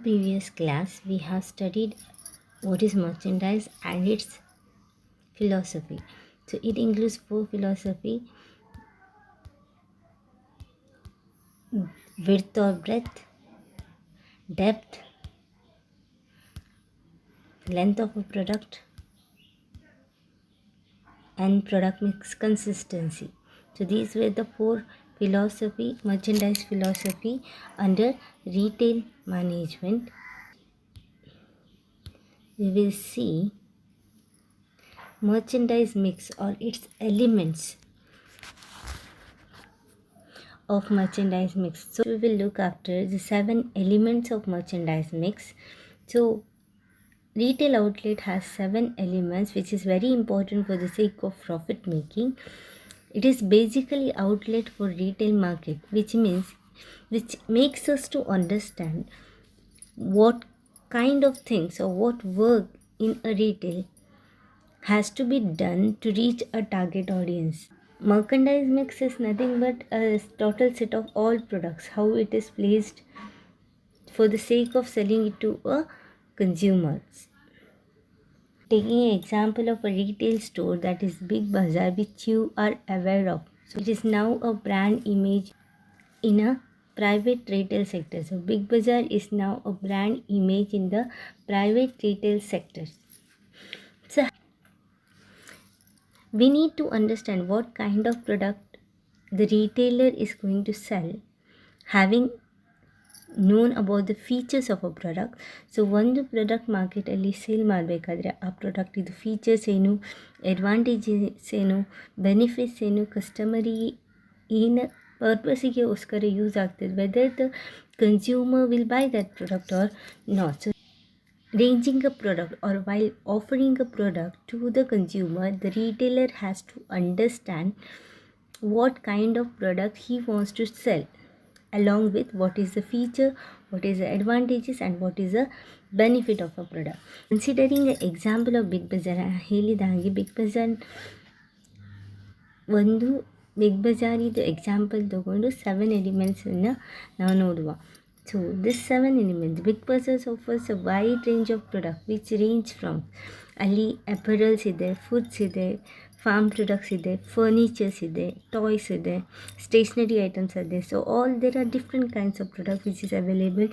Previous class we have studied what is merchandise and its philosophy. So it includes four philosophy: width or breadth, depth, length of a product, and product mix consistency. So these were the four merchandise philosophy under retail management. We will see merchandise mix or its elements of merchandise mix. So we will look after the 7 elements of merchandise mix. So retail outlet has 7 elements, which is very important for the sake of profit making. It is basically outlet for retail market, which makes us to understand what kind of things or what work in a retail has to be done to reach a target audience. Merchandise mix is nothing but a total set of all products, how it is placed for the sake of selling it to a consumer. Taking an example of a retail store, that is Big Bazaar, which you are aware of. So it is now a brand image in a private retail sector. So Big Bazaar is now a brand image in the private retail sector. So we need to understand what kind of product the retailer is going to sell, having known about the features of a product. So ಒಂದು product ಮಾರ್ಕೆಟಲ್ಲಿ sale ಮಾಡಬೇಕಾದ್ರೆ ಆ ಪ್ರಾಡಕ್ಟಿದು features ಏನು, advantages ಏನು, benefits ಏನು, ಕಸ್ಟಮರಿಗೆ ಏನು ಪರ್ಪಸಿಗೋಸ್ಕರ ಯೂಸ್ ಆಗ್ತದೆ, whether the consumer will buy that product or not. So ranging a product or while offering a product to the consumer, the retailer has to understand what kind of product he wants to sell, along with what is the feature, what is the advantages, and what is the benefit of a product. Considering the example of Big Bazaar, ಹೇಳಿದಂಗೆ big Bazaar ಒಂದು big ಬಜಾರಿದು example ತಗೊಂಡು 7 ಎಲಿಮೆಂಟ್ಸನ್ನು ನಾವು ನೋಡುವ. So this 7 elements, Big Bazaar offers a wide range of products which range from ಅಲ್ಲಿ ಅಪರಲ್ಸ್ ಇದೆ, foods ಇದೆ, farm products ಇದೆ, furnitures ಇದೆ, ಟಾಯ್ಸ್ ಇದೆ, ಸ್ಟೇಷ್ನರಿ ಐಟಮ್ಸ್ ಇದೆ. So all there are different kinds of product which is available,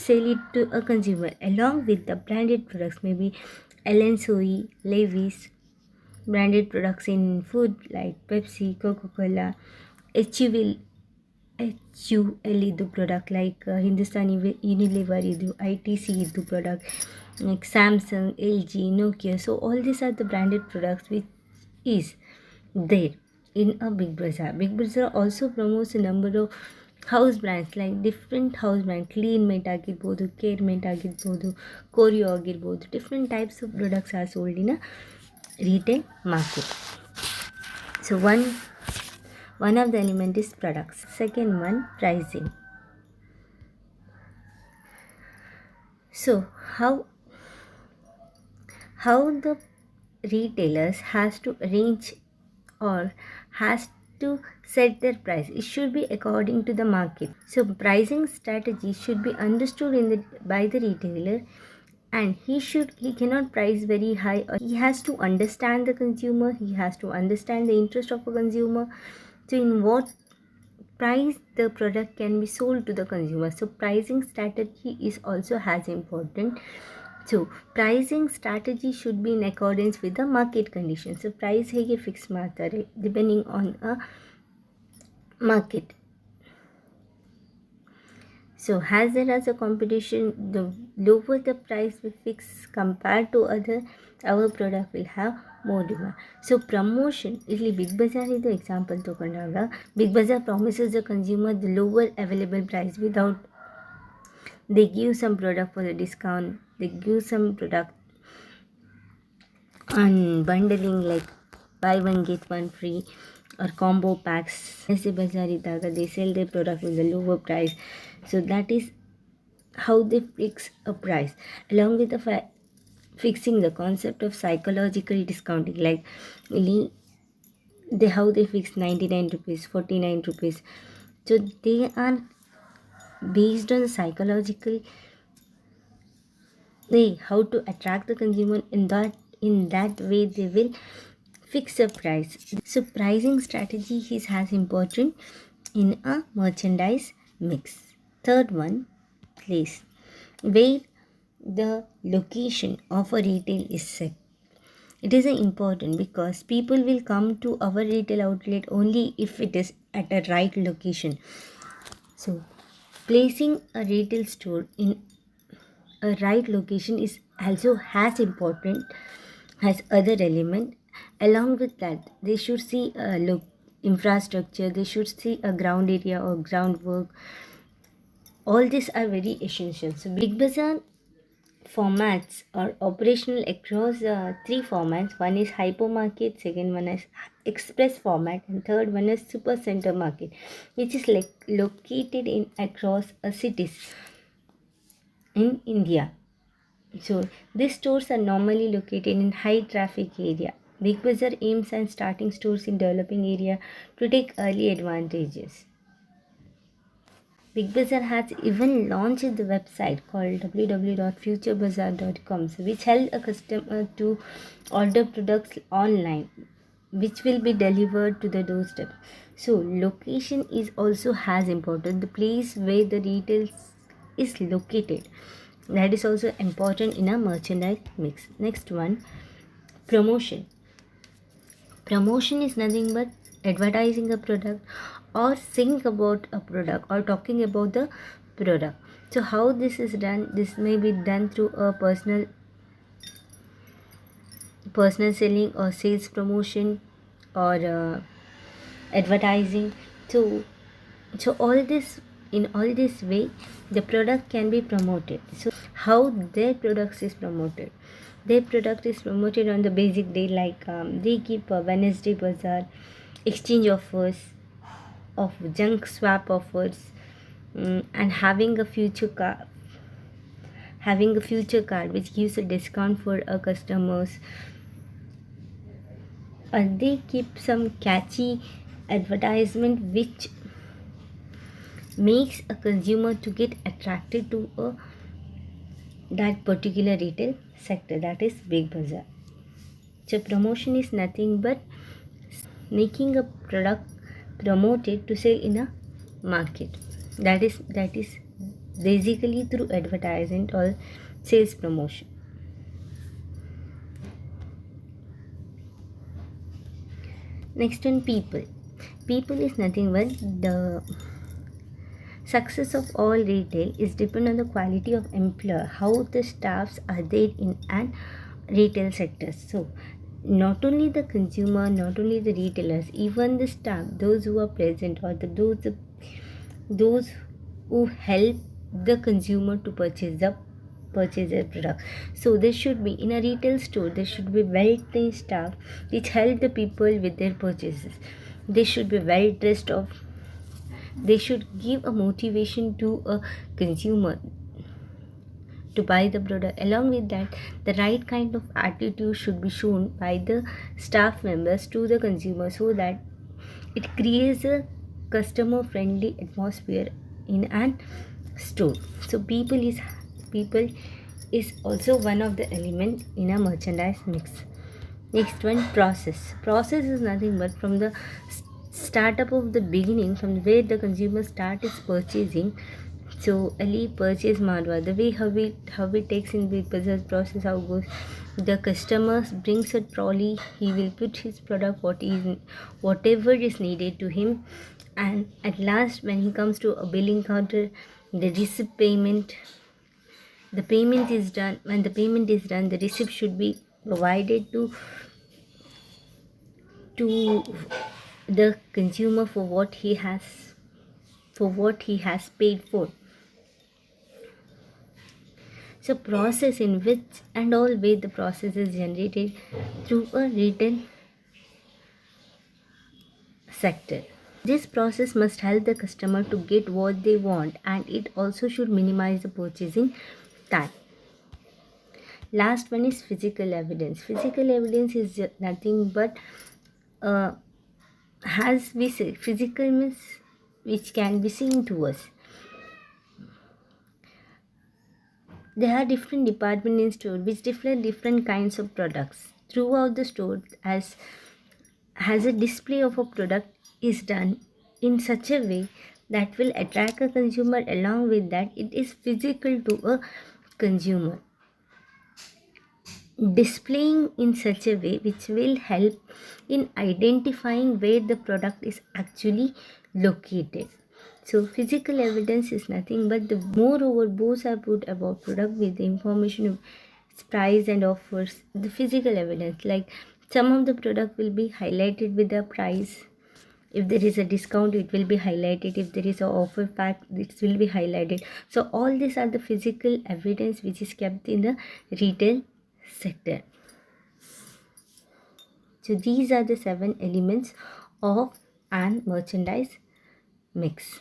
sell it to a consumer along with the branded products, maybe Ellen Soy, Levi's, branded products in food like Pepsi, Coca-Cola, HUL ಇದು product like Hindustani Unilever ಇದು ITC ಇದು product, like Samsung, LG, Nokia. So all these are the branded products which is there in a Big Bazaar. Big Bazaar also promotes a number of house brands, like different house brands, Clean Mate ಆಗಿರ್ಬೋದು, Care Mate ಆಗಿರ್ಬೋದು, Koryo ಆಗಿರ್ಬೋದು. Different types of products are sold in a retail market. So one of the element is products. Second one, pricing. So how the retailers has to arrange or has to set their price. It should be according to the market. So pricing strategy should be understood by the retailer, and he cannot price very high. He has to understand the consumer, he has to understand the interest of a consumer, so in what price the product can be sold to the consumer. So pricing strategy is also as important. So pricing strategy should be in accordance with the market conditions. So price ಹೇಗೆ fix ಮಾಡ್ತಾರೆ depending on a market. So as there is a competition, the lower the price we fix compared to other, our product will have more demand. So promotion, ಇಲ್ಲಿ Big Bazaar ಇದು example ತಗೊಂಡಾಗ Big Bazaar promises the consumer the lower available price without they give some product for the discount, they give some product on bundling like buy one get one free or combo packs. As the bazaar idaga they sell their product with a lower price. So that is how they fix a price, along with the fixing the concept of psychological discounting, like how they fix 99 rupees, 49 rupees. So they are based on psychological how to attract the consumer. In that way they will fix a price. So pricing strategy is as important in a merchandise mix. Third one, place, where the location of a retail is set. It is important because people will come to our retail outlet only if it is at a right location. So placing a retail store in a right location is also as important as other element. Along with that, they should see a look infrastructure, they should see a ground area or groundwork. All these are very essential. So Big Bazaar formats are operational across three formats. One is hypermarket, second one is express format, and third one is super center market, which is like located in across cities in India. So these stores are normally located in high traffic area. Big Bazaar aims at starting stores in developing area to take early advantages. Big Bazaar has even launched the website called www.futurebazaar.com, which help a customer to order products online, which will be delivered to the doorstep. So location is also as important. The place where the retail is located, that is also important in a merchandise mix. Next one, promotion. Promotion is nothing but advertising a product or saying about a product or talking about the product. So how this is done? This may be done through a personal selling or sales promotion or advertising. So all this, in all this way, the product can be promoted. So how their products is promoted? Their product is promoted on the basic day, like they keep a Wednesday bazaar, exchange offers, of junk swap offers, and having a future card which gives a discount for our customers. They keep some catchy advertisement which makes a consumer to get attracted to that particular retail sector, that is Big Bazaar. So promotion is nothing but making a product promoted to sell in a market. That is basically through advertisement or sales promotion. Next one, people. People is nothing but the success of all retail is depend on the quality of employer, how the staffs are there in an retail sector. So not only the consumer, not only the retailers, even the staff, those who are present or those who help the consumer to purchase their product. So there should be, in a retail store, there should be well trained staff which help the people with their purchases. They should be well dressed of, they should give a motivation to a consumer to buy the product. Along with that, the right kind of attitude should be shown by the staff members to the consumer, so that it creates a customer friendly atmosphere in an store. So people is also one of the element in a merchandise mix. Next one, process. Process is nothing but from the startup of the beginning, from where the consumer start is purchasing. So early purchase marwa, the way how it takes in Big Bazaar process, how it goes. The customer brings a trolley, he will put his product whatever is needed to him, and at last when he comes to a billing counter, the receipt payment, the payment is done. When the payment is done, the receipt should be provided to the consumer for what he has paid for. So process in which and all way the process is generated through a retail sector. This process must help the customer to get what they want, and it also should minimize the purchasing time. Last one is physical evidence. Physical evidence is nothing but has we say physical means which can be seen to us. There are different departments in store which display different kinds of products. Throughout the store, as a display of a product is done in such a way that will attract a consumer. Along with that, it is physical to a consumer, displaying in such a way which will help in identifying where the product is actually located. So physical evidence is nothing but the moreover boards are put about product with the information of its price and offers. The physical evidence, like some of the product will be highlighted with the price. If there is a discount, it will be highlighted. If there is a offer pack, it will be highlighted. So all these are the physical evidence which is kept in the retail sector. So these are the 7 elements of an merchandise mix.